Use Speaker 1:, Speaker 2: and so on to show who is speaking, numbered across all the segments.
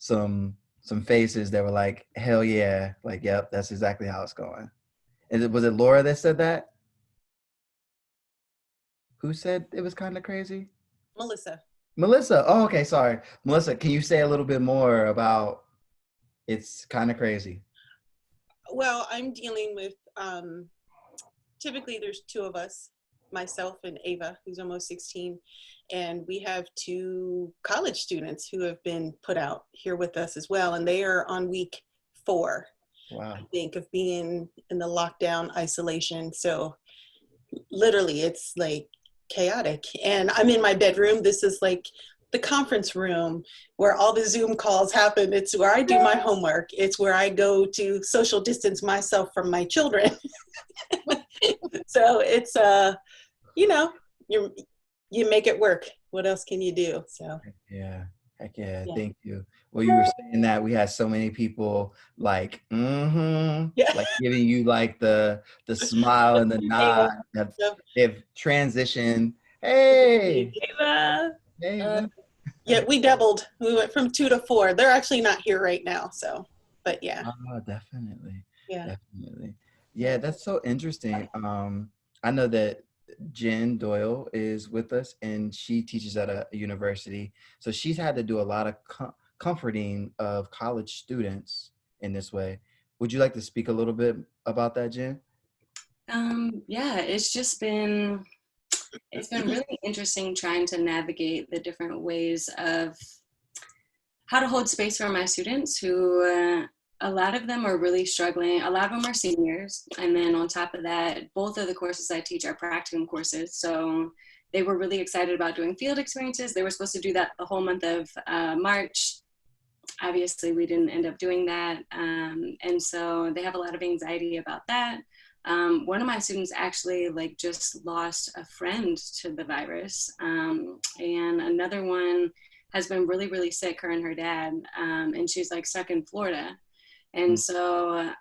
Speaker 1: some faces that were like, hell yeah, like, yep, that's exactly how it's going. And was it Laura that said that? Who said it was kind of crazy?
Speaker 2: Melissa.
Speaker 1: Melissa. Oh, okay, sorry. Melissa, can you say a little bit more about it's kind of crazy?
Speaker 2: Well, I'm dealing with, typically there's two of us, myself and Ava, who's almost 16. And we have two college students who have been put out here with us as well. And they are on week 4,
Speaker 1: Wow.
Speaker 2: I think, of being in the lockdown isolation. So literally it's like chaotic. And I'm in my bedroom. This is like the conference room where all the Zoom calls happen. It's where I do my homework. It's where I go to social distance myself from my children. So it's you know, you make it work. What else can you do? So
Speaker 1: Yeah. Heck yeah.
Speaker 2: yeah.
Speaker 1: Thank you. Well, you were saying that we had so many people like,
Speaker 2: Yeah.
Speaker 1: like giving you like the smile and the nod. They've transitioned. Hey,
Speaker 2: Ava.
Speaker 1: hey,
Speaker 2: Uh,
Speaker 1: man.
Speaker 2: yeah, we doubled. We went from 2 to 4. They're actually not here right now. So, but yeah,
Speaker 1: Oh, definitely.
Speaker 2: yeah,
Speaker 1: Definitely.
Speaker 2: yeah.
Speaker 1: Yeah, that's so interesting. I know that Jen Doyle is with us and she teaches at a university. So she's had to do a lot of comforting of college students in this way. Would you like to speak a little bit about that, Jen?
Speaker 3: Yeah, it's been really interesting trying to navigate the different ways of how to hold space for my students who a lot of them are really struggling. A lot of them are seniors. And then on top of that, both of the courses I teach are practicum courses. So they were really excited about doing field experiences. They were supposed to do that the whole month of March. Obviously, we didn't end up doing that. And so they have a lot of anxiety about that. One of my students actually just lost a friend to the virus. And another one has been really, really sick, her and her dad. And she's stuck in Florida. And so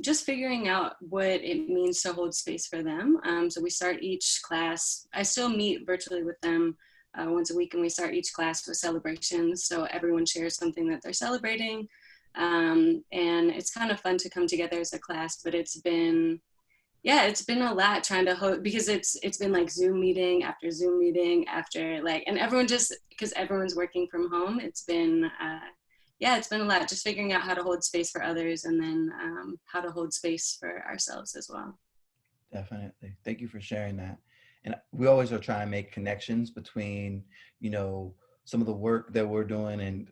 Speaker 3: just figuring out what it means to hold space for them. So we start each class, I still meet virtually with them once a week, and we start each class with celebrations. So everyone shares something that they're celebrating. And it's kind of fun to come together as a class, but it's been a lot trying to host, because it's been Zoom meeting after Zoom meeting after and everyone just, because everyone's working from home, it's been it's been a lot, just figuring out how to hold space for others and then how to hold space for ourselves as well.
Speaker 1: Definitely. Thank you for sharing that. And we always are trying to make connections between, some of the work that we're doing and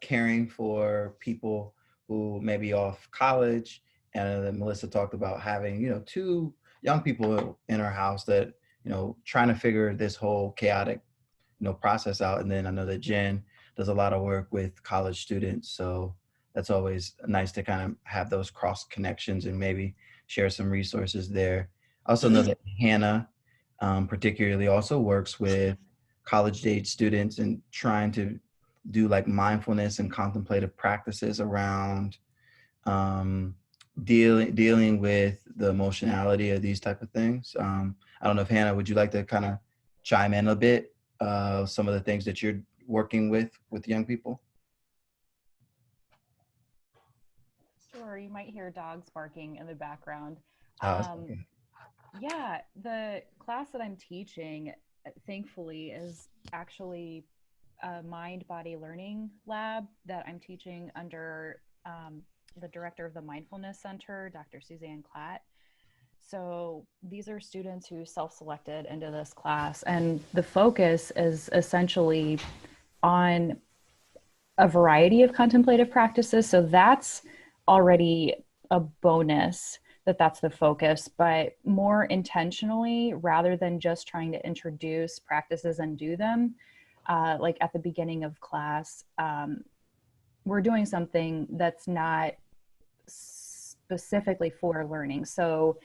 Speaker 1: caring for people who may be off college. And then Melissa talked about having, 2 young people in our house that, trying to figure this whole chaotic, process out. And then I know that Jen does a lot of work with college students. So that's always nice to kind of have those cross connections and maybe share some resources there. I also know that Hannah particularly also works with college age students and trying to do mindfulness and contemplative practices around dealing with the emotionality of these type of things. I don't know if Hannah, would you like to kind of chime in a bit some of the things that you're working with young people?
Speaker 4: Sure, you might hear dogs barking in the background.
Speaker 1: Okay.
Speaker 4: Yeah, the class that I'm teaching, thankfully, is actually a mind-body learning lab that I'm teaching under the director of the Mindfulness Center, Dr. Suzanne Klatt. So these are students who self-selected into this class, and the focus is essentially on a variety of contemplative practices. So that's already a bonus that that's the focus, but more intentionally, rather than just trying to introduce practices and do them, at the beginning of class, we're doing something that's not specifically for learning. So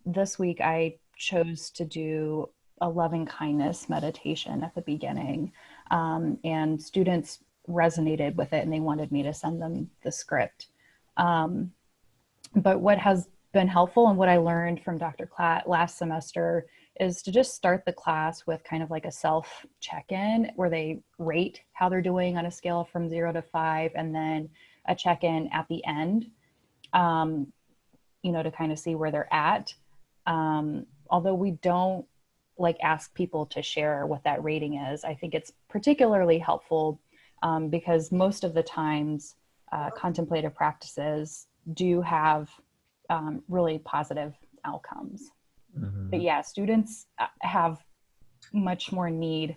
Speaker 4: this week I chose to do a loving kindness meditation at the beginning, and students resonated with it and they wanted me to send them the script. But what has been helpful and what I learned from Dr. Klatt last semester is to just start the class with kind of like a self check-in where they rate how they're doing on a scale from 0 to 5, and then a check-in at the end, to kind of see where they're at. Although we don't like ask people to share what that rating is, I think it's particularly helpful because most of the times contemplative practices do have really positive outcomes.
Speaker 1: Mm-hmm.
Speaker 4: But yeah, students have much more need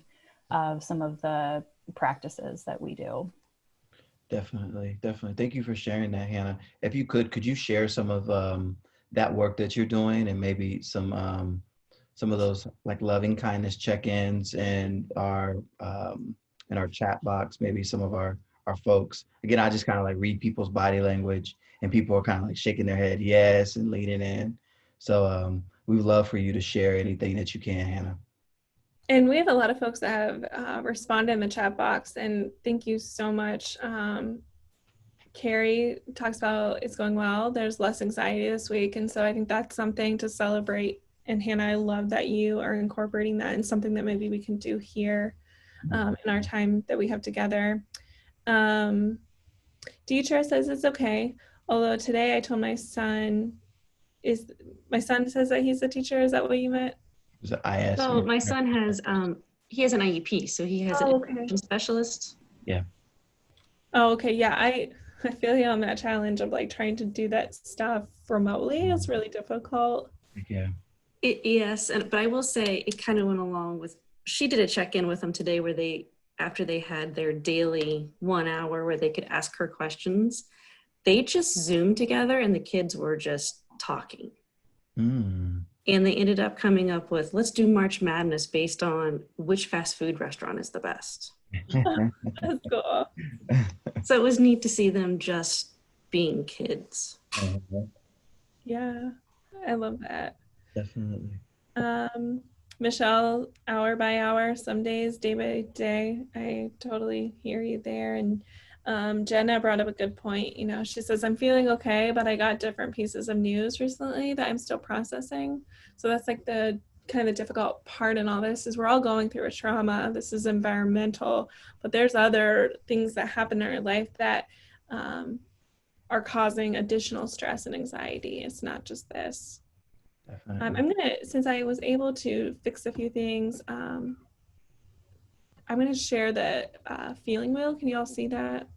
Speaker 4: of some of the practices that we do.
Speaker 1: Definitely. Thank you for sharing that, Hannah. If you could you share some of that work that you're doing, and maybe some of those like loving kindness check-ins in our chat box, maybe some of our folks. Again, I just kind of like read people's body language, and people are kind of like shaking their head yes and leaning in. So we would love for you to share anything that you can, Hannah.
Speaker 5: And we have a lot of folks that have responded in the chat box, and thank you so much. Carrie talks about it's going well. There's less anxiety this week, and so I think that's something to celebrate. And Hannah, I love that you are incorporating that in something that maybe we can do here in our time that we have together. Deetra says it's okay. Although today I told my son says that he's a teacher. Is that what you meant?
Speaker 1: Is it IS?
Speaker 6: So my son has he has an IEP, so he has an education specialist.
Speaker 1: Yeah.
Speaker 5: Oh, okay. Yeah, I feel you on that challenge of like trying to do that stuff remotely. It's really difficult.
Speaker 1: Yeah.
Speaker 6: Yes, but I will say it kind of went along with. She did a check-in with them today where after they had their daily 1 hour where they could ask her questions, they just Zoomed together and the kids were just talking.
Speaker 1: Mm.
Speaker 6: And they ended up coming up with, let's do March Madness based on which fast food restaurant is the best.
Speaker 5: That's cool.
Speaker 6: So it was neat to see them just being kids.
Speaker 5: Yeah, I love that.
Speaker 1: Definitely.
Speaker 5: Michelle, hour by hour, some days, day by day. I totally hear you there. And Jenna brought up a good point. She says, I'm feeling okay, but I got different pieces of news recently that I'm still processing. So that's like the kind of difficult part in all this is we're all going through a trauma. This is environmental, but there's other things that happen in our life that are causing additional stress and anxiety. It's not just this.
Speaker 1: Definitely.
Speaker 5: Since I was able to fix a few things, I'm gonna share the feeling wheel. Can you all see that?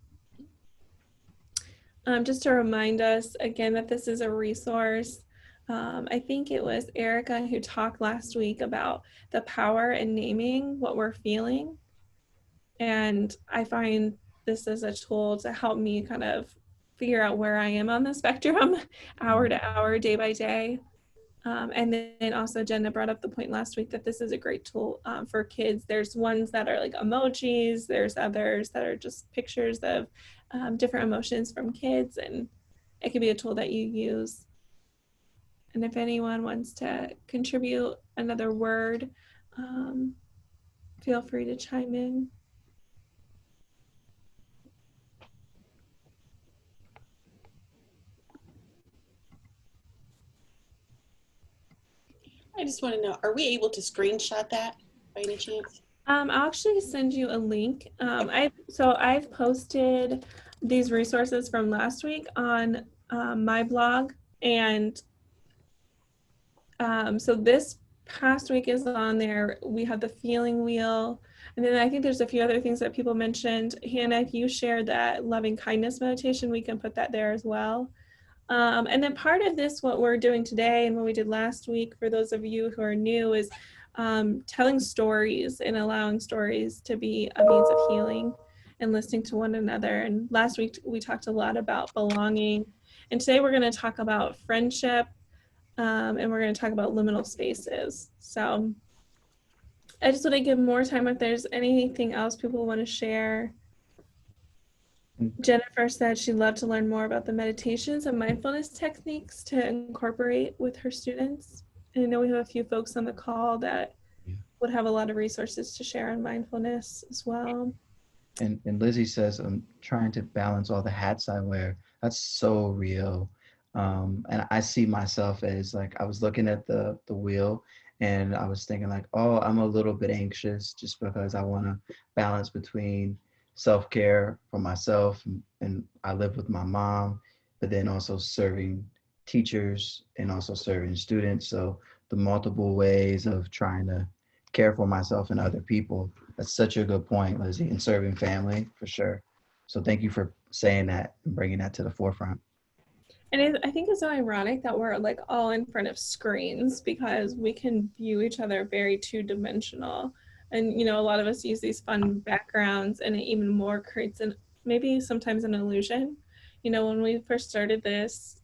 Speaker 5: Just to remind us again that this is a resource. I think it was Erica who talked last week about the power in naming what we're feeling. And I find this as a tool to help me kind of figure out where I am on the spectrum, hour to hour, day by day. And then also Jenna brought up the point last week that this is a great tool for kids. There's ones that are like emojis. There's others that are just pictures of different emotions from kids. And it can be a tool that you use. And if anyone wants to contribute another word, feel free to chime in.
Speaker 2: I just want to know, are we able to screenshot that by any chance?
Speaker 5: I'll actually send you a link. I've posted these resources from last week on my blog, and so this past week is on there. We have the feeling wheel, and then I think there's a few other things that people mentioned. Hannah, if you shared that loving kindness meditation, we can put that there as well. And then part of this, what we're doing today and what we did last week, for those of you who are new, is telling stories and allowing stories to be a means of healing and listening to one another. And last week we talked a lot about belonging. And today we're going to talk about friendship, and we're going to talk about liminal spaces. So I just want to give more time if there's anything else people want to share. Jennifer said she'd love to learn more about the meditations and mindfulness techniques to incorporate with her students. And I know we have a few folks on the call that would have a lot of resources to share on mindfulness as well.
Speaker 1: And Lizzie says, I'm trying to balance all the hats I wear. That's so real. And I see myself as like, I was looking at the wheel, And I was thinking like, oh, I'm a little bit anxious just because I want to balance between self-care for myself, and I live with my mom, but then also serving teachers and also serving students. So the multiple ways of trying to care for myself and other people. That's such a good point, Lizzie, and serving family for sure. So thank you for saying that and bringing that to the forefront.
Speaker 5: And I think it's so ironic that we're like all in front of screens because we can view each other very two-dimensional. And, you know, a lot of us use these fun backgrounds, and it even more creates maybe sometimes an illusion. You know, when we first started this,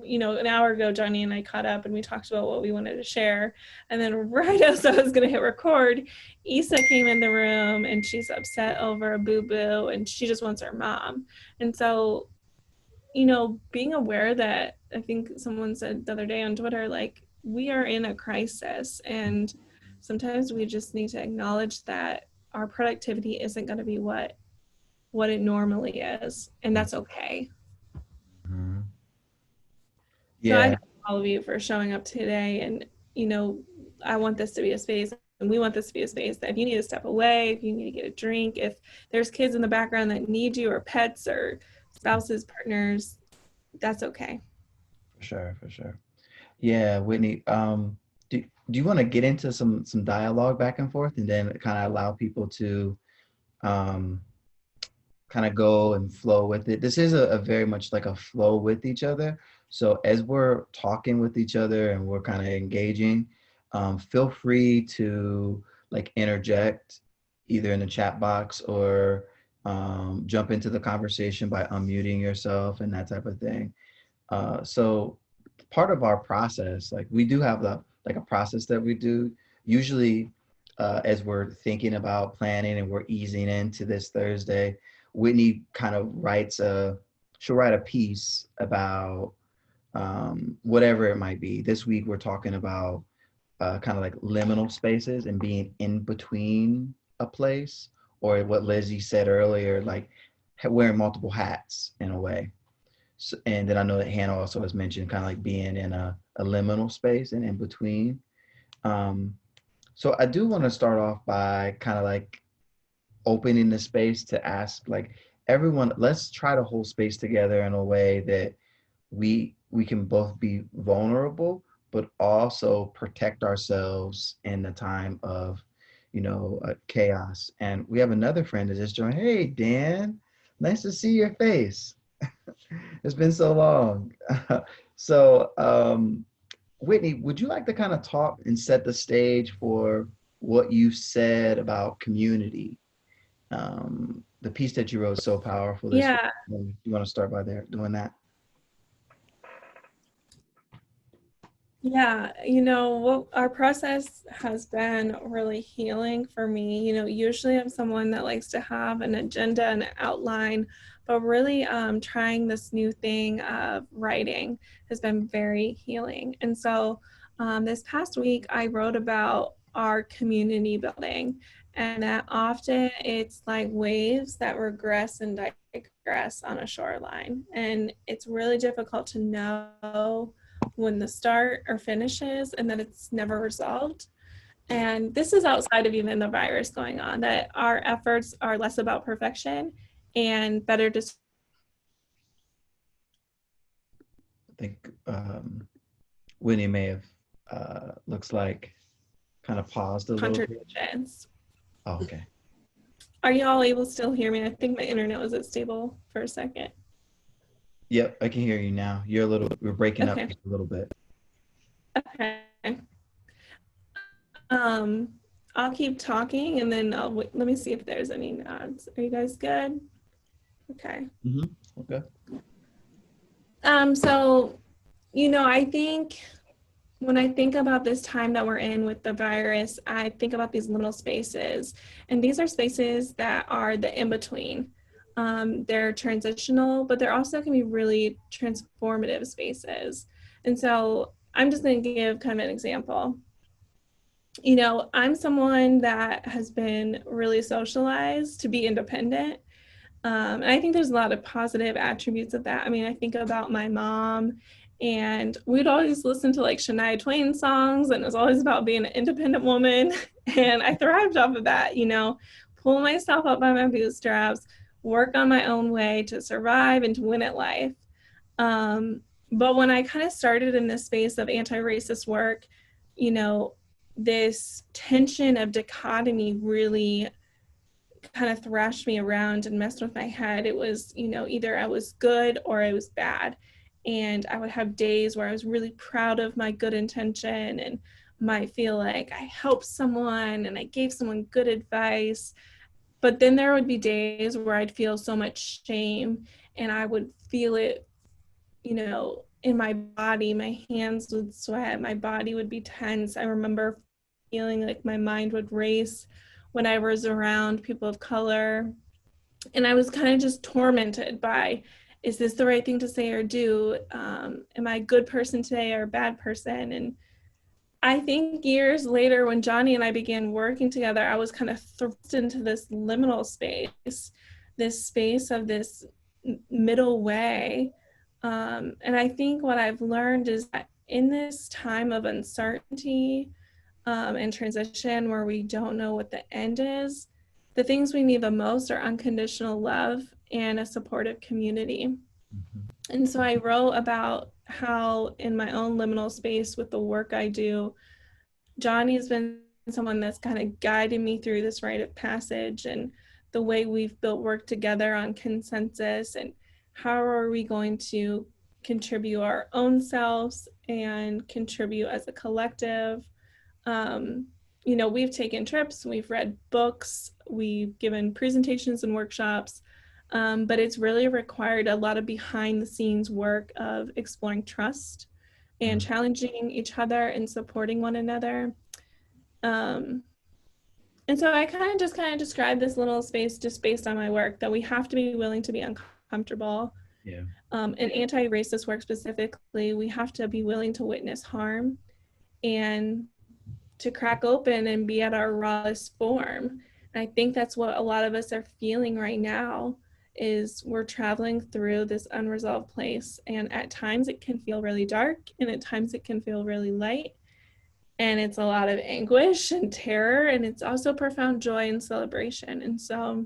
Speaker 5: you know, an hour ago, Johnny and I caught up and we talked about what we wanted to share. And then right as I was going to hit record, Issa came in the room and she's upset over a boo-boo and she just wants her mom. And so, you know, being aware that, I think someone said the other day on Twitter, like, we are in a crisis, and sometimes we just need to acknowledge that our productivity isn't going to be what it normally is, and that's okay.
Speaker 1: Mhm.
Speaker 5: So I
Speaker 1: Yeah,
Speaker 5: thank all of you for showing up today, and, you know, I want this to be a space, and we want this to be a space that if you need to step away, if you need to get a drink, if there's kids in the background that need you, or pets or spouses, partners, that's okay.
Speaker 1: for sure, for sure. Yeah, Whitney, do you want to get into some dialogue back and forth and then kind of allow people to um, kind of go and flow with it? This is a very much like a flow with each other. So as we're talking with each other and we're kind of engaging, feel free to like interject either in the chat box or jump into the conversation by unmuting yourself and that type of thing. So part of our process, like we do have like a process that we do usually as we're thinking about planning and we're easing into this Thursday. Whitney kind of she'll write a piece about whatever it might be. This week we're talking about kind of like liminal spaces and being in between a place, or what Lizzie said earlier, like wearing multiple hats in a way. So, and then I know that Hannah also has mentioned kind of like being in a liminal space and in between. Um, so I do want to start off by kind of like opening the space to ask like everyone, let's try to hold space together in a way that we can both be vulnerable, but also protect ourselves in the time of, chaos. And we have another friend that just joined. Hey, Dan, nice to see your face. It's been so long. So, Whitney, would you like to kind of talk and set the stage for what you said about community? The piece that you wrote is so powerful this week.
Speaker 5: Yeah.
Speaker 1: You want to start by there doing that?
Speaker 5: Yeah, you know, what our process has been really healing for me. You know, usually I'm someone that likes to have an agenda and an outline, but really trying this new thing of writing has been very healing. And so this past week, I wrote about our community building, and that often it's like waves that regress and digress on a shoreline. And it's really difficult to know when the start or finish is, and that it's never resolved. And this is outside of even the virus going on, that our efforts are less about perfection and better
Speaker 1: I think Whitney may have, looks like, kind of paused a little bit.
Speaker 5: contradictions.
Speaker 1: Oh, okay.
Speaker 5: Are you all able to still hear me? I think my internet was unstable for a second.
Speaker 1: Yep, I can hear you now. We're breaking up
Speaker 5: Okay.
Speaker 1: just a little bit.
Speaker 5: Okay. I'll keep talking and then let me see if there's any nods. Are you guys good? Okay.
Speaker 1: Okay.
Speaker 5: So, you know, I think when I think about this time that we're in with the virus, I think about these little spaces. And these are spaces that are the in-between. They're transitional, but they're also can be really transformative spaces. And so I'm just going to give kind of an example. You know, I'm someone that has been really socialized to be independent. And I think there's a lot of positive attributes of that. I mean, I think about my mom And we'd always listen to like Shania Twain songs, and it was always about being an independent woman. And I thrived off of that, you know, pull myself up by my bootstraps, work on my own way to survive and to win at life. But when I kind of started in this space of anti-racist work, you know, this tension of dichotomy really kind of thrashed me around and messed with my head. It was, you know, either I was good or I was bad. And I would have days where I was really proud of my good intention and might feel like I helped someone and I gave someone good advice. But then there would be days where I'd feel so much shame and I would feel it, you know, in my body. My hands would sweat, my body would be tense. I remember feeling like my mind would race when I was around people of color. And I was kind of just tormented by, is this the right thing to say or do? Am I a good person today or a bad person? And I think years later, when Johnny and I began working together, I was kind of thrust into this liminal space, this space of this middle way. And I think what I've learned is that in this time of uncertainty and transition where we don't know what the end is, the things we need the most are unconditional love and a supportive community.
Speaker 1: Mm-hmm.
Speaker 5: And so I wrote about how in my own liminal space with the work I do, Johnny's been someone that's kind of guided me through this rite of passage and the way we've built work together on consensus and how are we going to contribute our own selves and contribute as a collective. You know, we've taken trips, we've read books, we've given presentations and workshops, but it's really required a lot of behind the scenes work of exploring trust and challenging each other and supporting one another. And so I kind of describe this little space just based on my work, that we have to be willing to be uncomfortable.
Speaker 1: Yeah.
Speaker 5: In anti-racist work specifically, we have to be willing to witness harm and to crack open and be at our rawest form. And I think that's what a lot of us are feeling right now, is we're traveling through this unresolved place. And at times it can feel really dark, and at times it can feel really light. And it's a lot of anguish and terror, and it's also profound joy and celebration. And so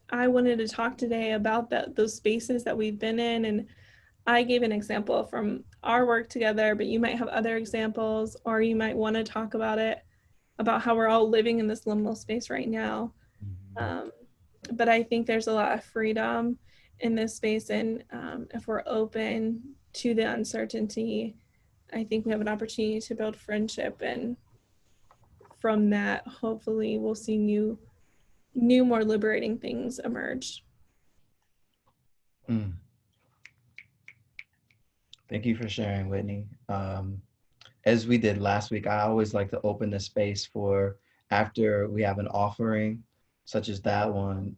Speaker 5: I wanted to talk today about those spaces that we've been in. And I gave an example from our work together, but you might have other examples, or you might want to talk about it, about how we're all living in this liminal space right now. But I think there's a lot of freedom in this space. And if we're open to the uncertainty, I think we have an opportunity to build friendship. And from that, hopefully we'll see new, more liberating things emerge.
Speaker 1: Thank you for sharing, Whitney. As we did last week, I always like to open the space for, after we have an offering, such as that one,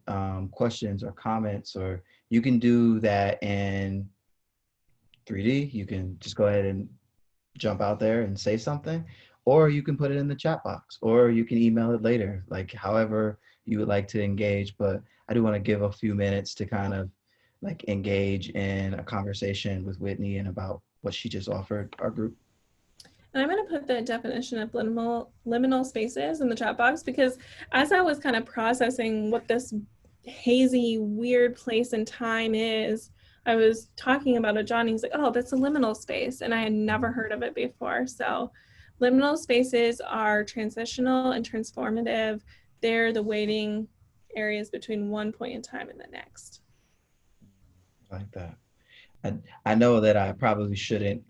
Speaker 1: questions or comments, or you can do that in 3D. You can just go ahead and jump out there and say something, or you can put it in the chat box, or you can email it later, like however you would like to engage. But I do want to give a few minutes to kind of like engage in a conversation with Whitney and about what she just offered our group.
Speaker 5: And I'm going to put the definition of liminal spaces in the chat box, because as I was kind of processing what this hazy, weird place and time is, I was talking about it. Johnny's like, oh, that's a liminal space. And I had never heard of it before. So liminal spaces are transitional and transformative. They're the waiting areas between one point in time and the next.
Speaker 1: I like that. I know that I probably shouldn't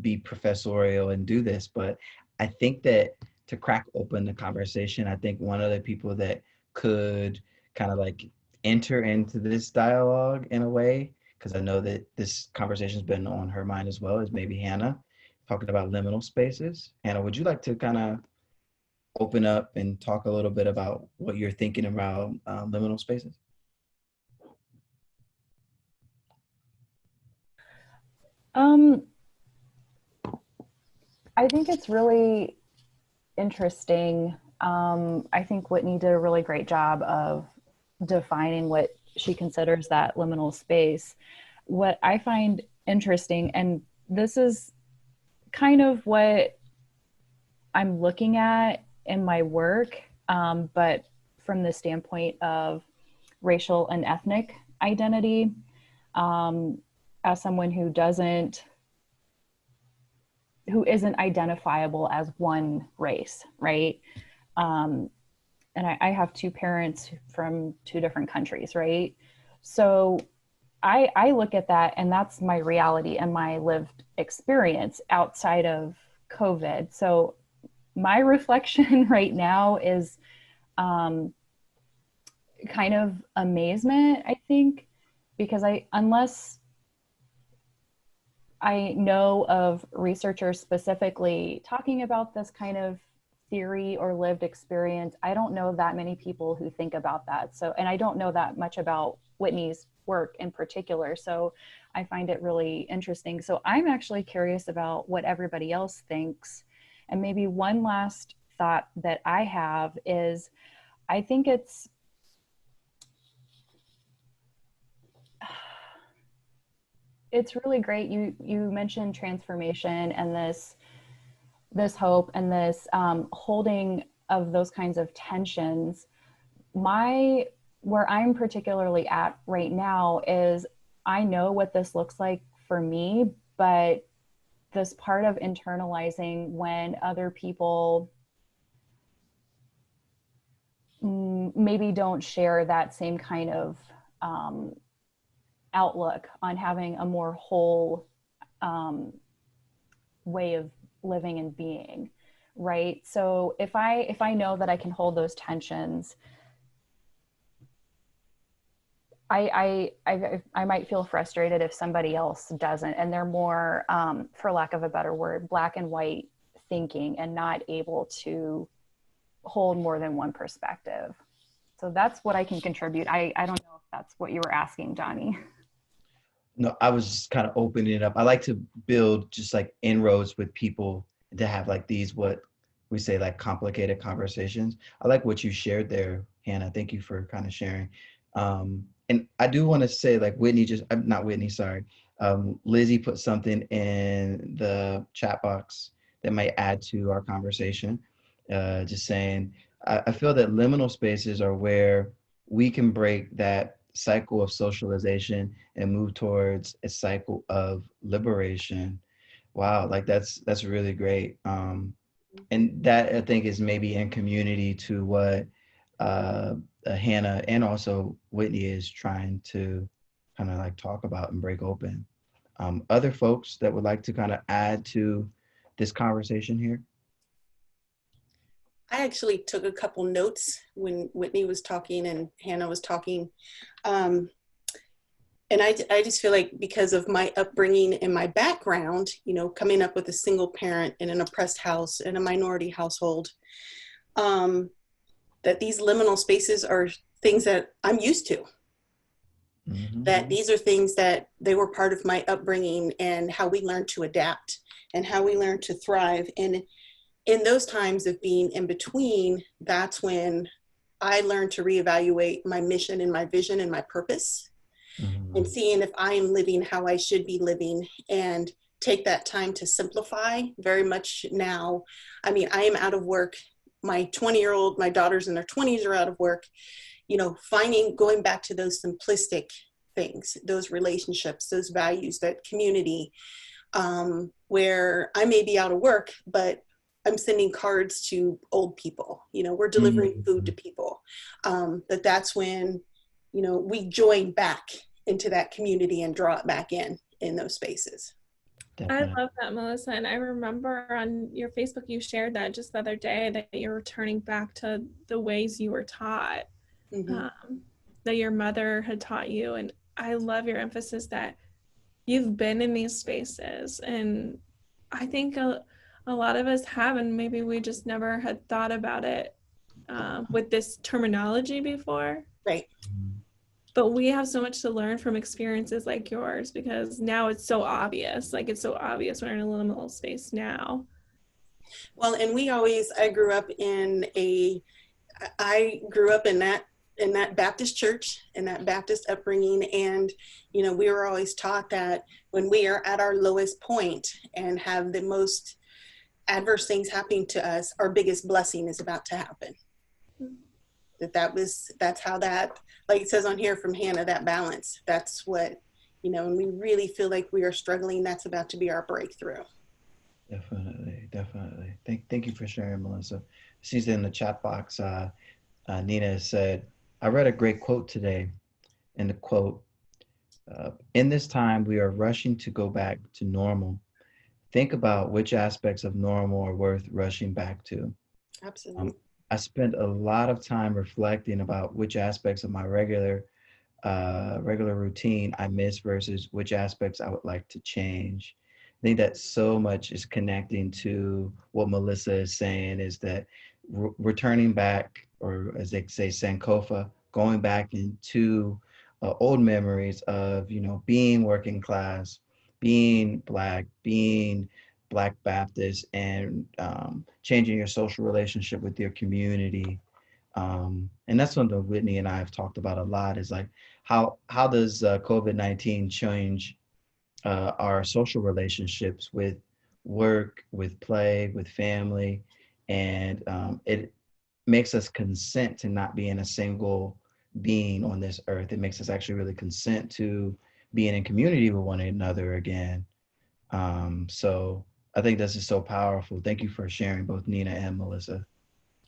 Speaker 1: be professorial and do this, but I think that to crack open the conversation, I think one of the people that could kind of like enter into this dialogue in a way, because I know that this conversation's been on her mind as well, is maybe Hannah, talking about liminal spaces. Hannah, would you like to kind of open up and talk a little bit about what you're thinking about liminal spaces?
Speaker 4: I think it's really interesting. I think Whitney did a really great job of defining what she considers that liminal space. what I find interesting, and this is kind of what I'm looking at in my work, but from the standpoint of racial and ethnic identity, um, as someone who isn't identifiable as one race, right? Um, and I have two parents from two different countries, right? So I look at that, and that's my reality and my lived experience outside of COVID. So my reflection right now is um, kind of amazement, I think, because unless I know of researchers specifically talking about this kind of theory or lived experience, I don't know that many people who think about that. So, and I don't know that much about Whitney's work in particular. So I find it really interesting. So I'm actually curious about what everybody else thinks. And maybe one last thought that I have is I think it's really great. You mentioned transformation and this hope and this holding of those kinds of tensions. Where I'm particularly at right now is I know what this looks like for me, but this part of internalizing when other people maybe don't share that same kind of outlook on having a more whole way of living and being, right? So if I know that I can hold those tensions, I might feel frustrated if somebody else doesn't, and they're more, for lack of a better word, black and white thinking and not able to hold more than one perspective. So that's what I can contribute. I don't know if that's what you were asking, Johnny.
Speaker 1: No, I was just kind of opening it up. I like to build just like inroads with people to have like these, what we say, like complicated conversations. I like what you shared there, Hannah. Thank you for kind of sharing. And I do want to say, like Whitney not Whitney, sorry. Lizzie put something in the chat box that might add to our conversation. Just saying, I feel that liminal spaces are where we can break that cycle of socialization and move towards a cycle of liberation. Wow, like that's really great. And that I think is maybe in community to what Hannah and also Whitney is trying to kind of like talk about and break open. Other folks that would like to kind of add to this conversation here?
Speaker 2: I actually took a couple notes when Whitney was talking and Hannah was talking. And I just feel like because of my upbringing and my background, you know, coming up with a single parent in an oppressed house in a minority household, that these liminal spaces are things that I'm used to.
Speaker 1: Mm-hmm.
Speaker 2: That these are things that they were part of my upbringing and how we learn to adapt and how we learn to thrive. And in those times of being in between, that's when I learned to reevaluate my mission and my vision and my purpose, and seeing if I am living how I should be living, and take that time to simplify very much now. I mean, I am out of work. My 20-year-old, my daughters in their 20s are out of work. You know, going back to those simplistic things, those relationships, those values, that community, where I may be out of work, but I'm sending cards to old people. You know, we're delivering food to people. That's when, you know, we join back into that community and draw it back in those spaces.
Speaker 5: I love that, Melissa. And I remember on your Facebook, you shared that just the other day, that you're returning back to the ways you were taught, that your mother had taught you. And I love your emphasis that you've been in these spaces. And I think a lot of us have, and maybe we just never had thought about it with this terminology before.
Speaker 2: Right.
Speaker 5: But we have so much to learn from experiences like yours, because now it's so obvious. Like, it's so obvious we're in a liminal space now.
Speaker 2: Well, and I grew up in that in that Baptist church, in that Baptist upbringing. And, you know, we were always taught that when we are at our lowest point and have the most adverse things happening to us, our biggest blessing is about to happen. That's how that, like it says on here from Hannah, that balance, that's what, you know, when we really feel like we are struggling, that's about to be our breakthrough.
Speaker 1: Definitely, definitely. Thank you for sharing, Melissa. She's in the chat box. Nina said, I read a great quote today. And the quote, in this time, we are rushing to go back to normal. Think about which aspects of normal are worth rushing back to.
Speaker 2: Absolutely.
Speaker 1: I spent a lot of time reflecting about which aspects of my regular routine I miss versus which aspects I would like to change. I think that so much is connecting to what Melissa is saying, is that returning back, or as they say, Sankofa, going back into old memories of, you know, being working class, being Black Baptist, and changing your social relationship with your community. And that's something Whitney and I have talked about a lot, is like, how does COVID-19 change our social relationships with work, with play, with family, and it makes us consent to not being a single being on this earth. It makes us actually really consent to being in community with one another again. So I think this is so powerful. Thank you for sharing, both Nina and Melissa.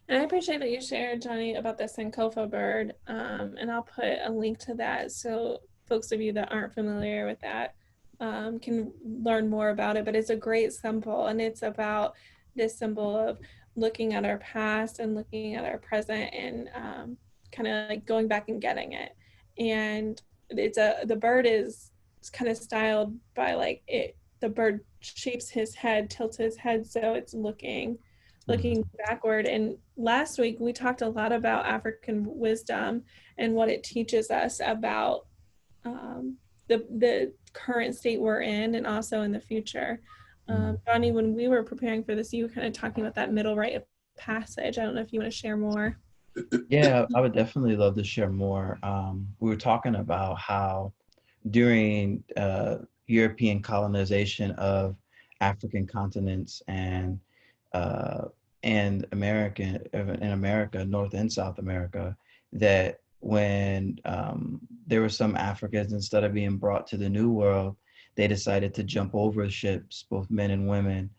Speaker 5: And I appreciate that you shared, Johnny, about the Sankofa bird. And I'll put a link to that so folks of you that aren't familiar with that can learn more about it. But it's a great symbol, and it's about this symbol of looking at our past and looking at our present, and kind of like going back and getting it. And the bird is kind of styled by like it. The bird shapes his head, tilts his head so it's looking backward. And last week we talked a lot about African wisdom and what it teaches us about the current state we're in, and also in the future. Bonnie, when we were preparing for this, you were kind of talking about that middle rite of passage. I don't know if you want to share more.
Speaker 1: Yeah, I would definitely love to share more. We were talking about how during European colonization of African continents uh, and in America, North and South America, that when there were some Africans, instead of being brought to the New World, they decided to jump over ships, both men and women,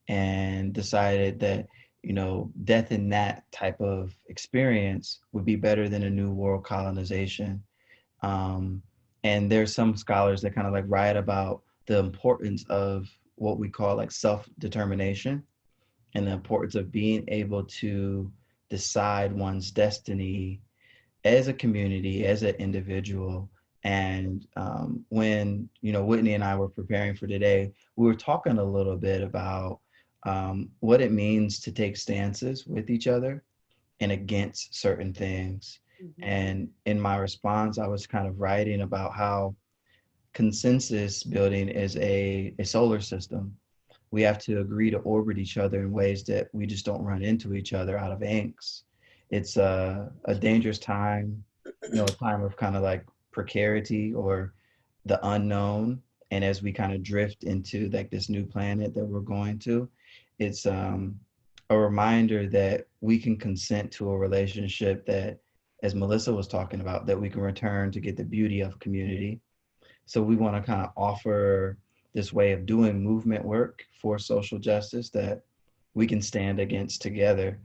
Speaker 1: and decided that, you know, death in that type of experience would be better than a New World colonization. Um, and there's some scholars that kind of like write about the importance of what we call like self-determination, and the importance of being able to decide one's destiny as a community, as an individual. And when, you know, Whitney and I were preparing for today, we were talking a little bit about what it means to take stances with each other and against certain things. And in my response, I was kind of writing about how consensus building is a solar system. We have to agree to orbit each other in ways that we just don't run into each other out of angst. It's a dangerous time, you know, a time of kind of like precarity or the unknown. And as we kind of drift into like this new planet that we're going to, it's a reminder that we can consent to a relationship that, as Melissa was talking about, that we can return to get the beauty of community. So we want to kind of offer this way of doing movement work for social justice that we can stand against together.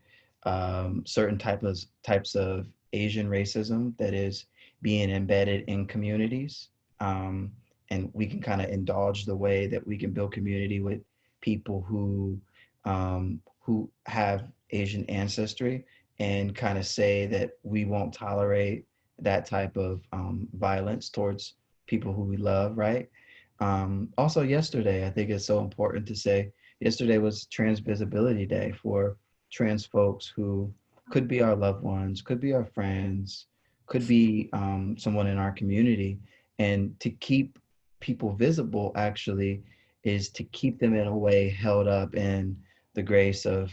Speaker 1: Certain types of Asian racism that is being embedded in communities. And we can kind of indulge the way that we can build community with people who have Asian ancestry, and kind of say that we won't tolerate that type of violence towards people who we love, right? Also, yesterday, I think it's so important to say, yesterday was Trans Visibility Day for trans folks who could be our loved ones, could be our friends, could be someone in our community. And to keep people visible actually is to keep them in a way held up in the grace of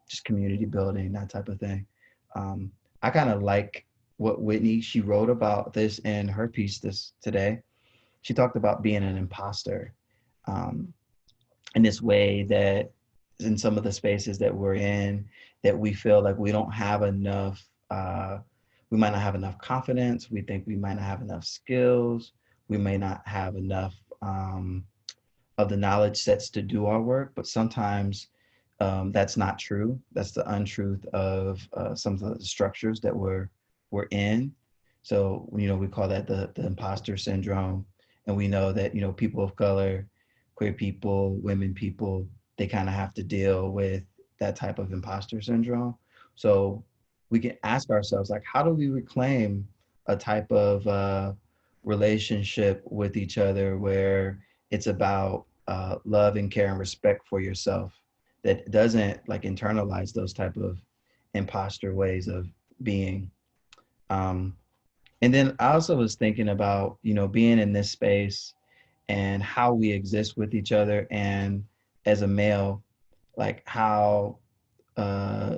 Speaker 1: just community building, that type of thing. I kind of like what Whitney, she wrote about this in her piece this today. She talked about being an imposter, um, in this way that in some of the spaces that we're in, that we feel like we don't have enough, we might not have enough confidence. We think we might not have enough skills. We may not have enough of the knowledge sets to do our work, but sometimes that's not true. That's the untruth of some of the structures that we're in. So, you know, we call that the imposter syndrome. And we know that, you know, people of color, queer people, women people, they kind of have to deal with that type of imposter syndrome. So we can ask ourselves, like, how do we reclaim a type of relationship with each other where it's about love and care and respect for yourself, that doesn't like internalize those type of imposter ways of being. Um, and then I also was thinking about, you know, being in this space and how we exist with each other. And as a male, like how uh,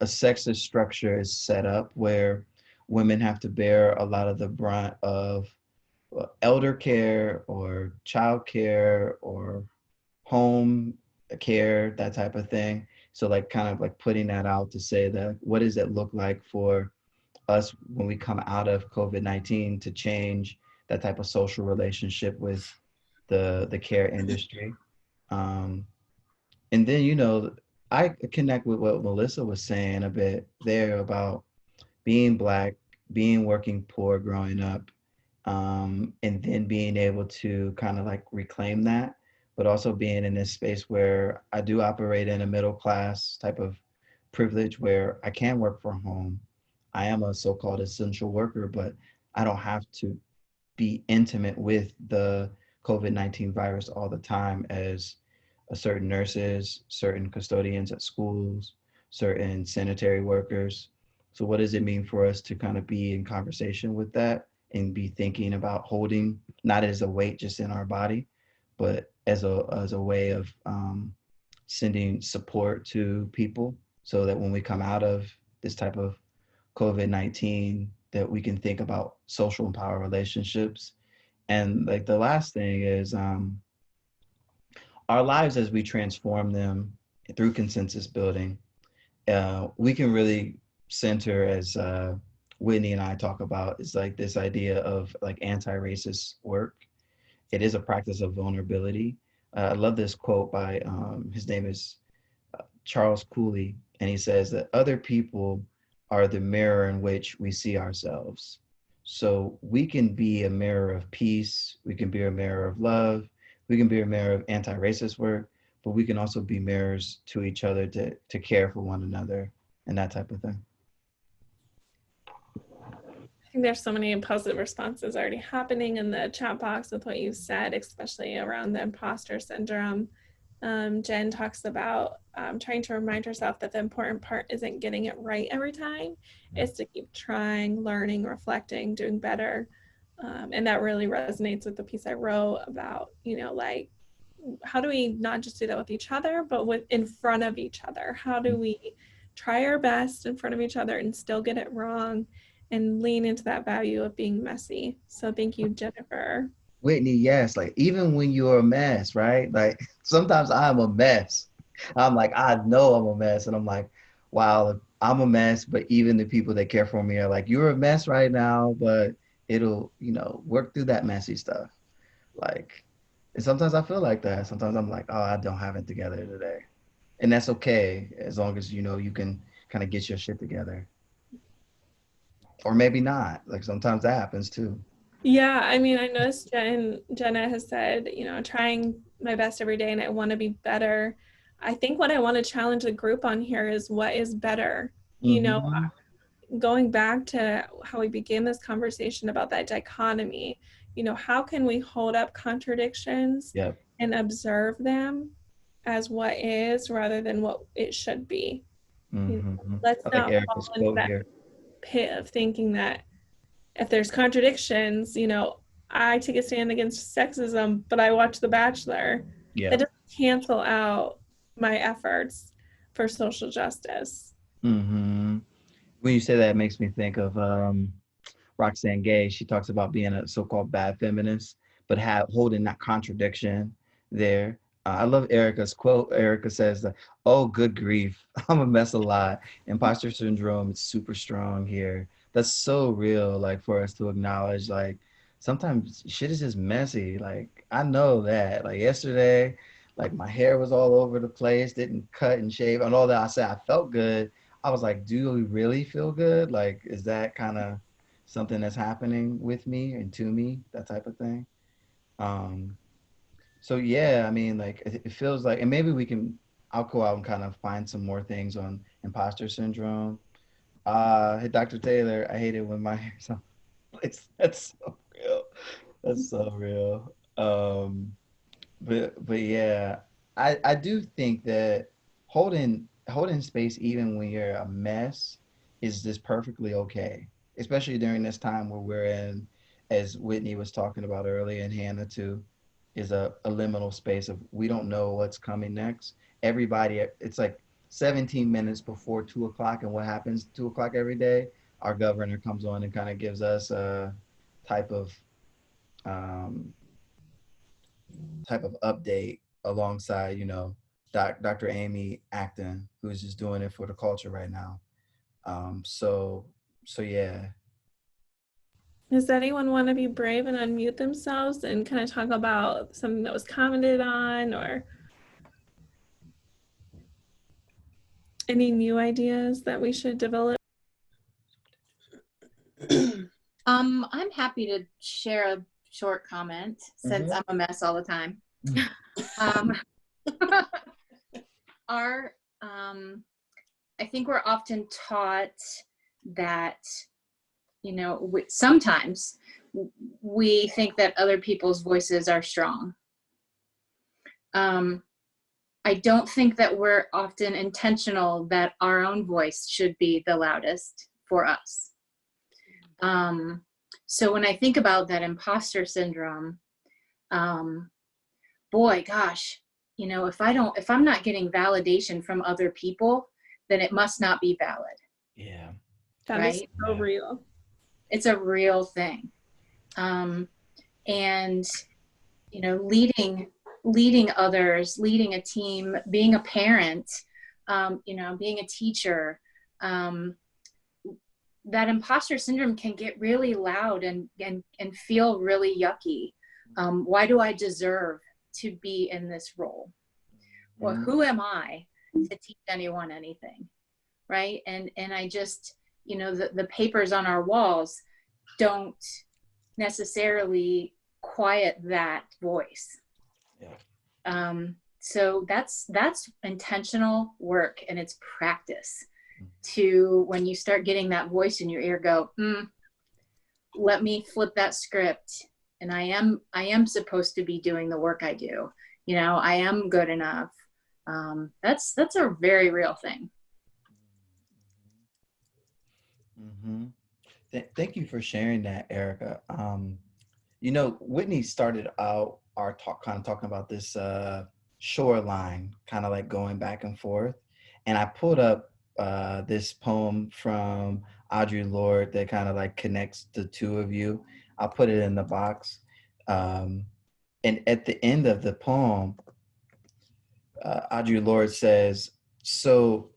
Speaker 1: a sexist structure is set up where women have to bear a lot of the brunt of elder care or child care or home care, that type of thing. So like kind of like putting that out to say that what does it look like for us when we come out of COVID-19 to change that type of social relationship with the care industry. Um, and then, you know, I connect with what Melissa was saying a bit there about being Black, being working poor growing up, and then being able to kind of like reclaim that, but also being in this space where I do operate in a middle class type of privilege where I can work from home. I am a so-called essential worker, but I don't have to be intimate with the COVID-19 virus all the time as certain nurses, certain custodians at schools, certain sanitary workers. So what does it mean for us to kind of be in conversation with that and be thinking about holding, not as a weight just in our body, but as a way of sending support to people so that when we come out of this type of COVID-19, that we can think about social and power relationships. And like the last thing is our lives as we transform them through consensus building, we can really center as Whitney and I talk about, is like this idea of like anti-racist work. It is a practice of vulnerability. I love this quote by, his name is Charles Cooley, and he says that other people are the mirror in which we see ourselves. So we can be a mirror of peace, we can be a mirror of love, we can be a mirror of anti-racist work, but we can also be mirrors to each other to care for one another and that type of thing.
Speaker 5: I think there's so many positive responses already happening in the chat box with what you said, especially around the imposter syndrome. Jen talks about trying to remind herself that the important part isn't getting it right every time. It's to keep trying, learning, reflecting, doing better. And that really resonates with the piece I wrote about, you know, like, how do we not just do that with each other, but with in front of each other? How do we try our best in front of each other and still get it wrong and lean into that value of being messy? So thank you, Jennifer.
Speaker 1: Whitney, yes, like even when you're a mess, right? Like sometimes I'm a mess. I'm like, I know I'm a mess. And I'm like, wow, I'm a mess. But even the people that care for me are like, you're a mess right now, but it'll, you know, work through that messy stuff. Like, and sometimes I feel like that. Sometimes I'm like, oh, I don't have it together today. And that's okay as long as, you know, you can kind of get your shit together. Or maybe not. Like sometimes that happens too.
Speaker 5: Yeah, I mean, I noticed Jenna has said, you know, trying my best every day and I want to be better. I think what I want to challenge the group on here is what is better. You know,
Speaker 1: Mm-hmm.
Speaker 5: going back to how we began this conversation about that dichotomy, you know, how can we hold up contradictions
Speaker 1: Yep.
Speaker 5: and observe them as what is rather than what it should be? You know,
Speaker 1: Mm-hmm.
Speaker 5: let's
Speaker 1: I like
Speaker 5: not
Speaker 1: Erica's
Speaker 5: fall into
Speaker 1: quote
Speaker 5: that
Speaker 1: here.
Speaker 5: pit of thinking that if there's contradictions, you know, I take a stand against sexism, but I watch The Bachelor.
Speaker 1: Yeah.
Speaker 5: That doesn't cancel out my efforts for social justice.
Speaker 1: Mm-hmm. When you say that, it makes me think of Roxane Gay. She talks about being a so-called bad feminist, but holding that contradiction there. I love Erica's quote. Erica says, that, "Oh, good grief, I'm a mess a lot. Imposter syndrome is super strong here." That's so real. Like for us to acknowledge, like sometimes shit is just messy. Like I know that. Like yesterday, like my hair was all over the place, didn't cut and shave, and all that. I said I felt good. I was like, do we really feel good? Like, is that kind of something that's happening with me and to me, that type of thing? Um, so yeah, I mean, like it feels like, and maybe we can, I'll go out and kind of find some more things on imposter syndrome. Hey, Dr. Taylor, I hate it when my hair's on. That's so real. That's so real. But yeah, I do think that holding space even when you're a mess is just perfectly okay, especially during this time where we're in, as Whitney was talking about earlier and Hannah too, is a liminal space of we don't know what's coming next. Everybody, it's like 17 minutes before 2 o'clock, and what happens 2 o'clock every day? Our governor comes on and kind of gives us a type of um, type of update alongside, Dr. Amy Acton, who's just doing it for the culture right now. So, so yeah.
Speaker 5: Does anyone want to be brave and unmute themselves and kind of talk about something that was commented on or any new ideas that we should develop?
Speaker 7: I'm happy to share a short comment since I'm a mess all the time. Our, I think we're often taught that, sometimes we think that other people's voices are strong. I don't think that we're often intentional that our own voice should be the loudest for us. So when I think about that imposter syndrome, boy, gosh, if I'm not getting validation from other people, then it must not be valid.
Speaker 1: Yeah.
Speaker 5: That
Speaker 7: right?
Speaker 5: is so real.
Speaker 7: It's a real thing. And, leading others, leading a team, being a parent, being a teacher, that imposter syndrome can get really loud and feel really yucky. Why do I deserve to be in this role? Well, who am I to teach anyone anything, right? And I just, the papers on our walls don't necessarily quiet that voice.
Speaker 1: Yeah.
Speaker 7: So that's intentional work, and it's practice to, when you start getting that voice in your ear, go, let me flip that script. And I am supposed to be doing the work I do. I am good enough. That's a very real thing.
Speaker 1: Mm-hmm. Thank you for sharing that, Erica. Whitney started out our talk kind of talking about this shoreline, kind of like going back and forth. And I pulled up this poem from Audre Lorde that kind of like connects the two of you. I'll put it in the box. And at the end of the poem, Audre Lorde says, "So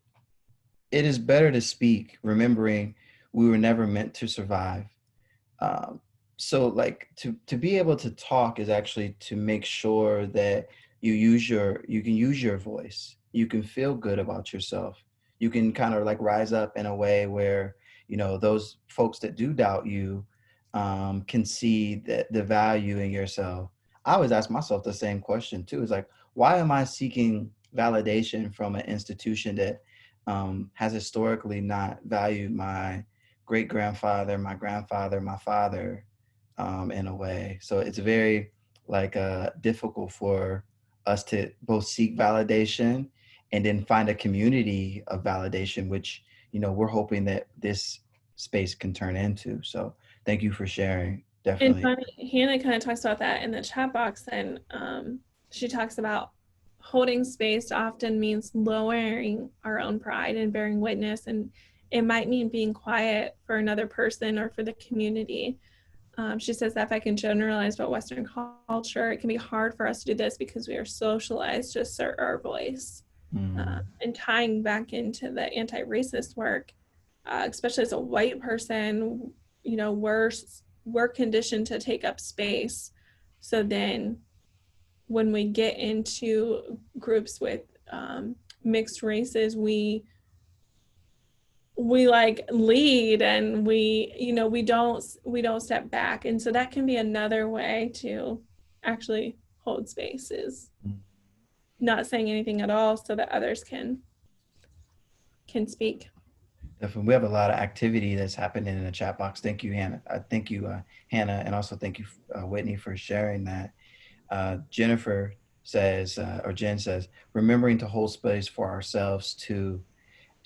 Speaker 1: it is better to speak, remembering we were never meant to survive." So like to be able to talk is actually to make sure that you can use your voice. You can feel good about yourself. You can kind of like rise up in a way where, those folks that do doubt you can see the value in yourself. I always ask myself the same question too. It's like, why am I seeking validation from an institution that has historically not valued my great grandfather, my grandfather, my father, in a way? So it's very difficult for us to both seek validation and then find a community of validation, which we're hoping that this space can turn into. So thank you for sharing. Definitely.
Speaker 5: And funny, Hannah kind of talks about that in the chat box, and she talks about holding space often means lowering our own pride and bearing witness and it might mean being quiet for another person or for the community. She says that if I can generalize about Western culture, it can be hard for us to do this because we are socialized to assert our voice. And tying back into the anti-racist work, especially as a white person, you know, we're conditioned to take up space. So then when we get into groups with mixed races, we like lead, and we don't step back. And so that can be another way to actually hold space, is not saying anything at all so that others can speak.
Speaker 1: Definitely. We have a lot of activity that's happening in the chat box. Thank you, Hannah. Thank you, Hannah, and also thank you, Whitney, for sharing that. Jennifer says, or Jen says, remembering to hold space for ourselves too.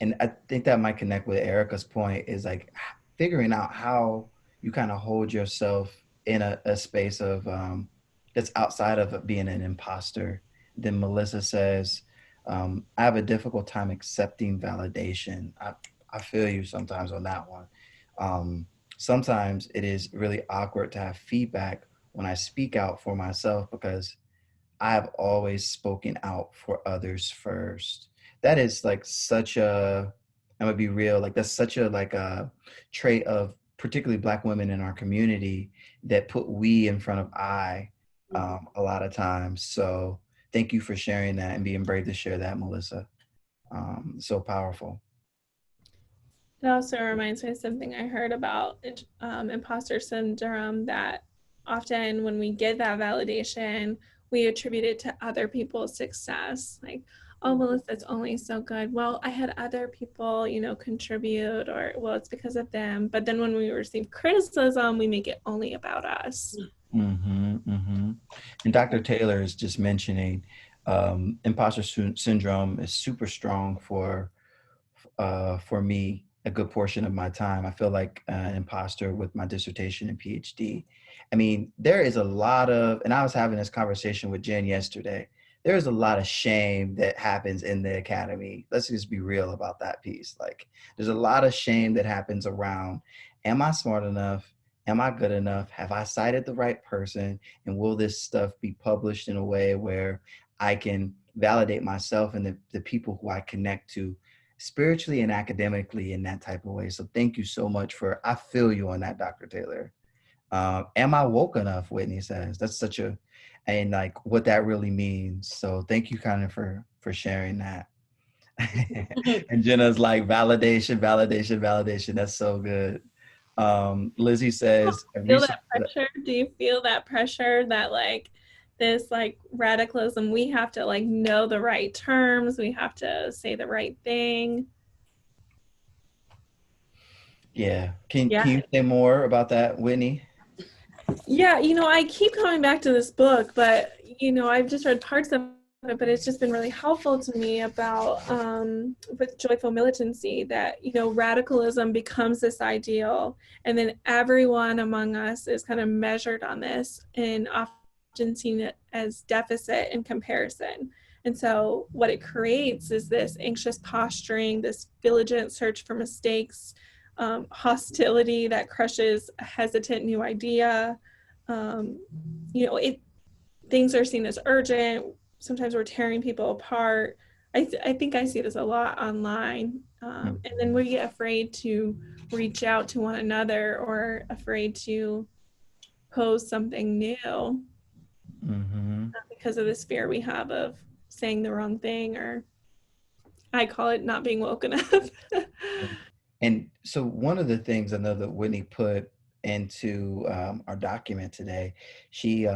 Speaker 1: And I think that might connect with Erica's point, is like figuring out how you kind of hold yourself in a space of that's outside of being an imposter. Then Melissa says, I have a difficult time accepting validation. I feel you sometimes on that one. Sometimes it is really awkward to have feedback when I speak out for myself, because I have always spoken out for others first. That is like such a, I'm gonna be real, like that's such a like a trait of particularly Black women in our community, that put we in front of I a lot of times. So thank you for sharing that and being brave to share that, Melissa. So powerful.
Speaker 5: It also reminds me of something I heard about imposter syndrome, that often when we get that validation, we attribute it to other people's success. Like, oh, Melissa's only so good. Well, I had other people, contribute, or, well, it's because of them. But then when we receive criticism, we make it only about us.
Speaker 1: And Dr. Taylor is just mentioning imposter syndrome is super strong for me a good portion of my time. I feel like an imposter with my dissertation and PhD. I mean, there is a lot of, and I was having this conversation with Jen yesterday, there is a lot of shame that happens in the academy. Let's just be real about that piece. Like, there's a lot of shame that happens around, am I smart enough? Am I good enough? Have I cited the right person? And will this stuff be published in a way where I can validate myself and the people who I connect to spiritually and academically in that type of way? So thank you so much I feel you on that, Dr. Taylor. Am I woke enough? Whitney says that's and like what that really means. So thank you kind of for sharing that. And Jenna's like, validation. That's so good. Lizzie says,
Speaker 5: Do you feel that pressure that like this like radicalism, we have to like know the right terms, we have to say the right thing?
Speaker 1: Yeah. Can you say more about that, Whitney?
Speaker 5: Yeah, I keep coming back to this book, but I've just read parts of it, but it's just been really helpful to me about with joyful militancy, that radicalism becomes this ideal, and then everyone among us is kind of measured on this, and often seen it as deficit in comparison. And so what it creates is this anxious posturing, this vigilant search for mistakes, hostility that crushes a hesitant new idea. Things are seen as urgent. Sometimes we're tearing people apart. I think I see this a lot online. And then we get afraid to reach out to one another, or afraid to pose something new because of this fear we have of saying the wrong thing, or I call it not being woke enough.
Speaker 1: And so one of the things I know that Whitney put into our document today, she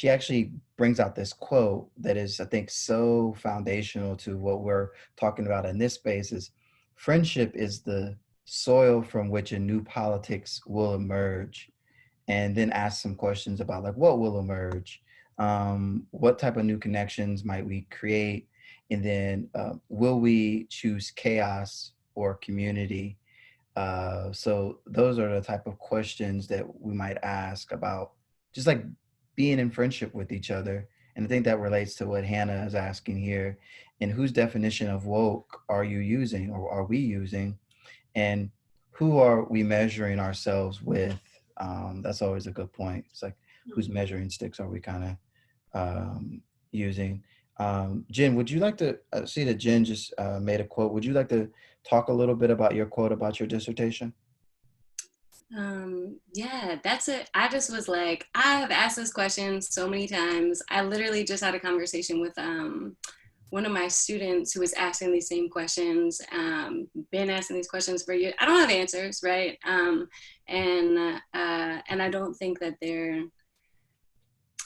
Speaker 1: actually brings out this quote that is, I think, so foundational to what we're talking about in this space. Is friendship is the soil from which a new politics will emerge. And then ask some questions about like what will emerge, what type of new connections might we create, and then will we choose chaos or community? So those are the type of questions that we might ask about just like being in friendship with each other. And I think that relates to what Hannah is asking here. And whose definition of woke are you using, or are we using? And who are we measuring ourselves with? That's always a good point. It's like, whose measuring sticks are we kind of using? Jen, would you like to see that Jen just made a quote? Would you like to talk a little bit about your quote about your dissertation?
Speaker 3: Yeah, that's it. I just was like, I have asked this question so many times. I literally just had a conversation with one of my students who was asking these same questions, been asking these questions for years. I don't have answers, right? And I don't think that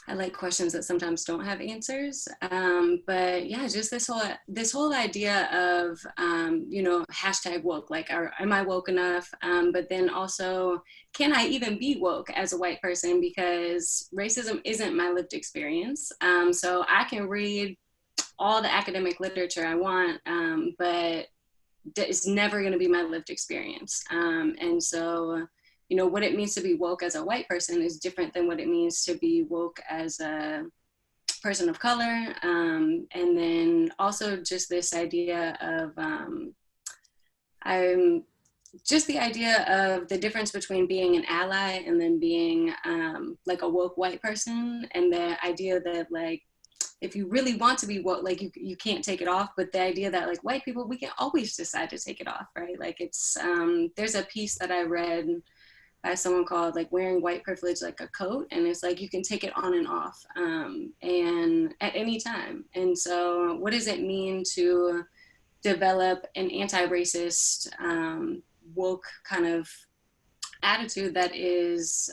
Speaker 3: I like questions that sometimes don't have answers. But yeah, just this whole idea of hashtag woke, like am I woke enough? But then also, can I even be woke as a white person? Because racism isn't my lived experience. So I can read all the academic literature I want, but it's never going to be my lived experience. And so, what it means to be woke as a white person is different than what it means to be woke as a person of color. And then also just this idea of, I'm just the idea of the difference between being an ally and then being like a woke white person, and the idea that like, if you really want to be woke, like you can't take it off, but the idea that like white people, we can always decide to take it off, right? Like it's, there's a piece that I read by someone called like wearing white privilege like a coat, and it's like you can take it on and off, and at any time. And so what does it mean to develop an anti-racist woke kind of attitude that is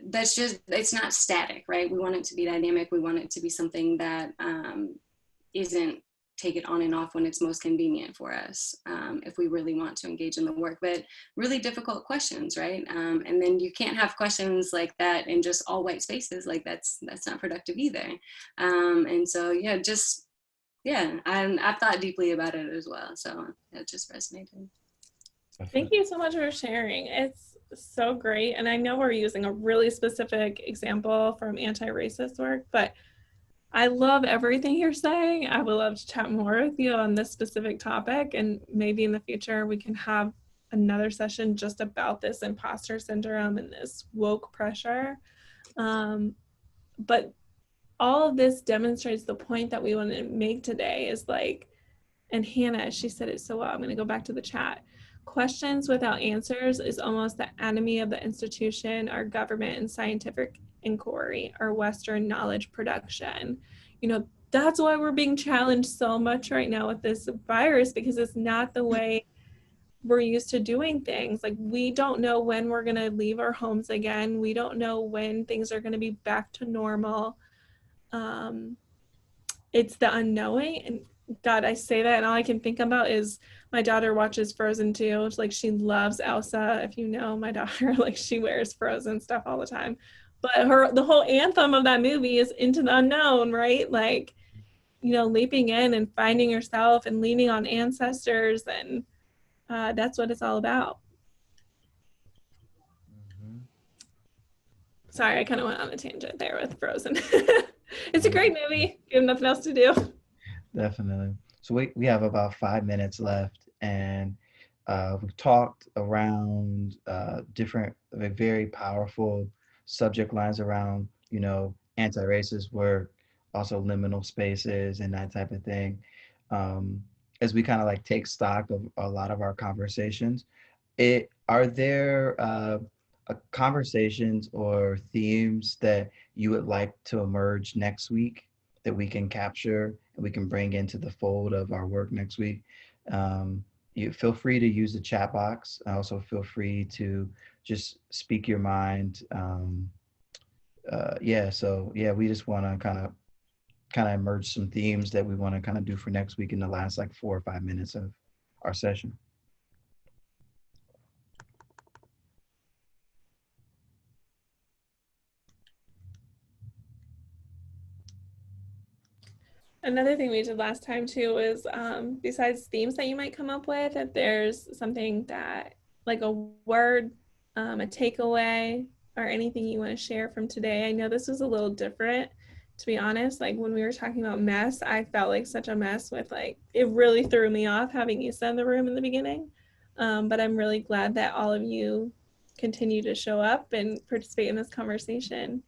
Speaker 3: that's just, it's not static, right? We want it to be dynamic. We want it to be something that isn't take it on and off when it's most convenient for us, if we really want to engage in the work. But really difficult questions, right? And then you can't have questions like that in just all white spaces. Like that's not productive either. And so I've thought deeply about it as well. So it just resonated.
Speaker 5: Thank you so much for sharing. It's so great. And I know we're using a really specific example from anti-racist work, but I love everything you're saying. I would love to chat more with you on this specific topic. And maybe in the future, we can have another session just about this imposter syndrome and this woke pressure. But all of this demonstrates the point that we want to make today is like, and Hannah, she said it so well. I'm going to go back to the chat. Questions without answers is almost the enemy of the institution, our government, and scientific inquiry, our Western knowledge production. That's why we're being challenged so much right now with this virus, because it's not the way we're used to doing things. Like, we don't know when we're going to leave our homes again. We don't know when things are going to be back to normal. It's the unknowing. And God, I say that and all I can think about is my daughter watches Frozen 2. Like, she loves Elsa. If you know my daughter, like, she wears Frozen stuff all the time. But the whole anthem of that movie is into the unknown, right? Like, leaping in and finding yourself and leaning on ancestors. And that's what it's all about. Mm-hmm. Sorry, I kind of went on a tangent there with Frozen. It's a great movie. You have nothing else to do.
Speaker 1: Definitely. So we have about 5 minutes left, and we've talked around different, very powerful subject lines around, anti-racist work, also liminal spaces and that type of thing. As we kind of like take stock of a lot of our conversations, are there conversations or themes that you would like to emerge next week that we can capture and we can bring into the fold of our work next week? You feel free to use the chat box. Also feel free to just speak your mind. We just want to kind of emerge some themes that we want to kind of do for next week in the last like 4 or 5 minutes of our session.
Speaker 5: Another thing we did last time too is besides themes that you might come up with, if there's something that, like a word, a takeaway, or anything you want to share from today. I know this was a little different to be honest. Like when we were talking about mess, I felt like such a mess with like, it really threw me off having Issa in the room in the beginning. But I'm really glad that all of you continue to show up and participate in this conversation.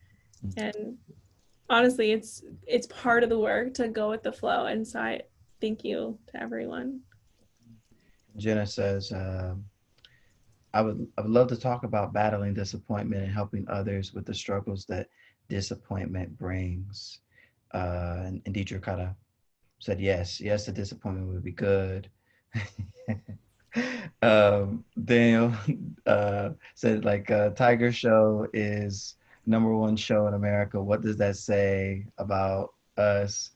Speaker 5: And honestly, it's part of the work to go with the flow. And so I thank you to everyone.
Speaker 1: Jenna says, I would love to talk about battling disappointment and helping others with the struggles that disappointment brings. And Deidre Kata said, yes, the disappointment would be good. Daniel said, like, Tiger Show is #1 show in America. What does that say about us?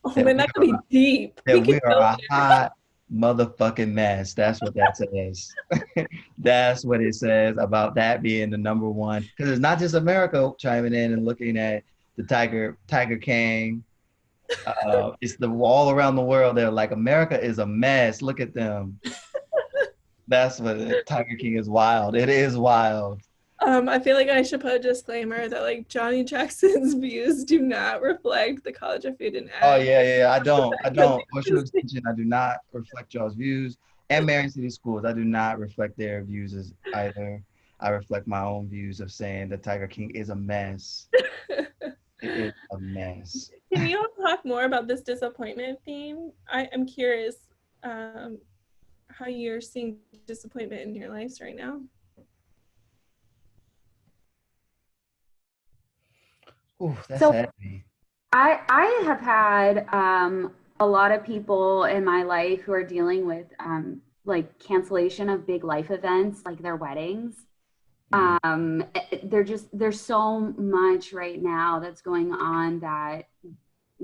Speaker 5: Oh
Speaker 1: That
Speaker 5: man,
Speaker 1: we
Speaker 5: that could be
Speaker 1: are,
Speaker 5: deep.
Speaker 1: that
Speaker 5: We could
Speaker 1: we are
Speaker 5: go
Speaker 1: a hot motherfucking mess. That's what that says. That's what it says about that being the #1. Because it's not just America chiming in and looking at the Tiger King. It's the all around the world. They're like, America is a mess. Look at them. That's what Tiger King is wild. It is wild.
Speaker 5: I feel like I should put a disclaimer that like Johnny Jackson's views do not reflect the College of Food and
Speaker 1: Oh
Speaker 5: Ag.
Speaker 1: yeah. I don't. Ocean Extension, I do not reflect y'all's views. And Marion City Schools, I do not reflect their views as either. I reflect my own views of saying that Tiger King is a mess. It is a mess.
Speaker 5: Can you all talk more about this disappointment theme? I'm curious how you're seeing disappointment in your lives right now.
Speaker 1: Ooh, that's
Speaker 8: So
Speaker 1: heavy.
Speaker 8: I have had a lot of people in my life who are dealing with like cancellation of big life events, like their weddings. There's so much right now that's going on that,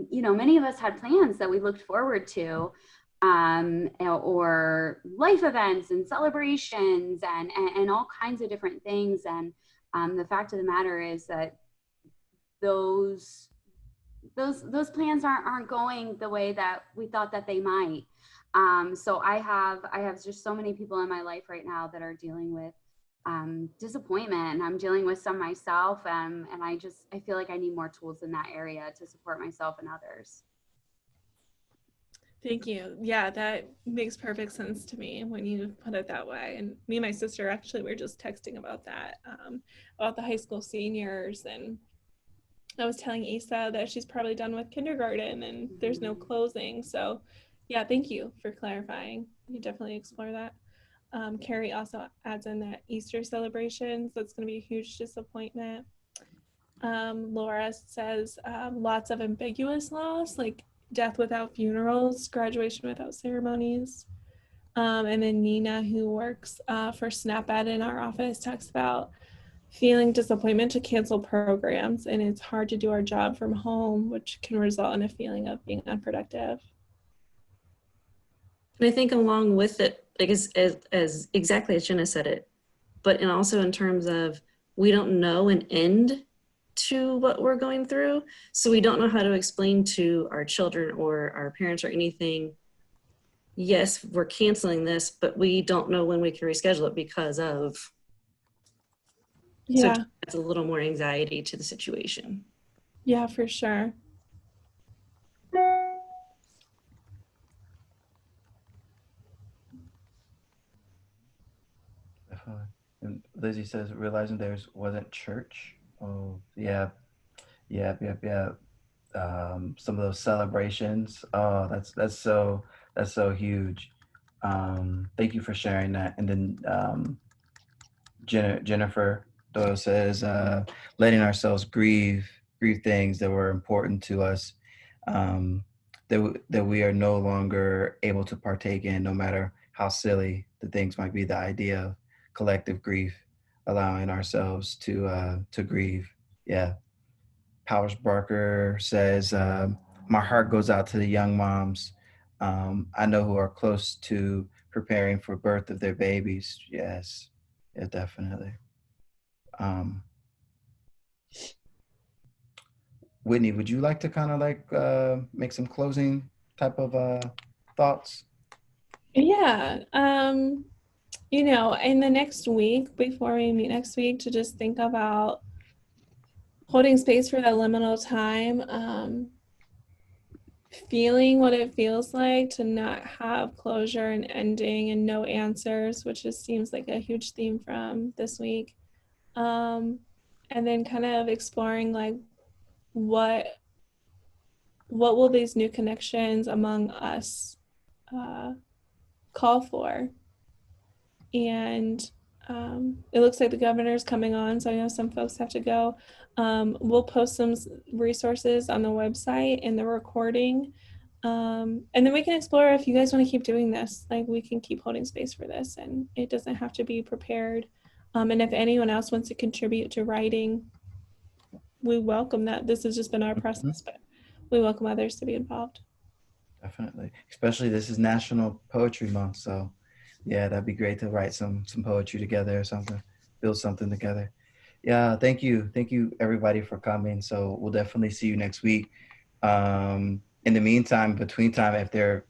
Speaker 8: you know, many of us had plans that we looked forward to, or life events and celebrations and all kinds of different things. And the fact of the matter is that those plans aren't going the way that we thought that they might. So I have just so many people in my life right now that are dealing with disappointment, and I'm dealing with some myself, and I feel like I need more tools in that area to support myself and others.
Speaker 5: Thank you. Yeah, that makes perfect sense to me when you put it that way. And me and my sister actually were just texting about that, about the high school seniors. And I was telling Issa that she's probably done with kindergarten and there's no closing. So yeah, thank you for clarifying. You definitely explore that. Carrie also adds in that Easter celebrations, that's going to be a huge disappointment. Laura says lots of ambiguous loss, like death without funerals, graduation without ceremonies. And then Nina, who works for SnapEd in our office, talks about feeling disappointment to cancel programs, and it's hard to do our job from home, which can result in a feeling of being unproductive.
Speaker 6: And I think along with it, like as exactly as Jenna said it, but also in terms of we don't know an end to what we're going through. So we don't know how to explain to our children or our parents or anything, yes, we're canceling this, but we don't know when we can reschedule it because of.
Speaker 5: Yeah.
Speaker 6: So it's a little more anxiety to the situation.
Speaker 5: Yeah, for sure.
Speaker 1: And Lizzie says, realizing there's wasn't church. Oh, yeah. Some of those celebrations. Oh, that's so huge. Thank you for sharing that. And then Jennifer Doyle says, letting ourselves grieve things that were important to us, that we are no longer able to partake in, no matter how silly the things might be. The idea of collective grief, allowing ourselves to grieve. Yeah. Powers Barker says, my heart goes out to the young moms I know who are close to preparing for birth of their babies. Yes, yeah, definitely. Whitney, would you like to kind of like make some closing type of thoughts?
Speaker 5: Yeah. You know, in the next week, before we meet next week, to just think about holding space for that liminal time, feeling what it feels like to not have closure and ending and no answers, which just seems like a huge theme from this week. And then kind of exploring like what will these new connections among us call for. And it looks like the governor's coming on, so I know some folks have to go. We'll post some resources on the website and the recording. And then we can explore if you guys want to keep doing this, like we can keep holding space for this, and it doesn't have to be prepared. And if anyone else wants to contribute to writing, we welcome that. This has just been our process, but we welcome others to be involved.
Speaker 1: Definitely. Especially this is National Poetry Month, so yeah, that'd be great to write some poetry together or something, build something together. Yeah, thank you everybody for coming. So we'll definitely see you next week. In the meantime, between time, if there are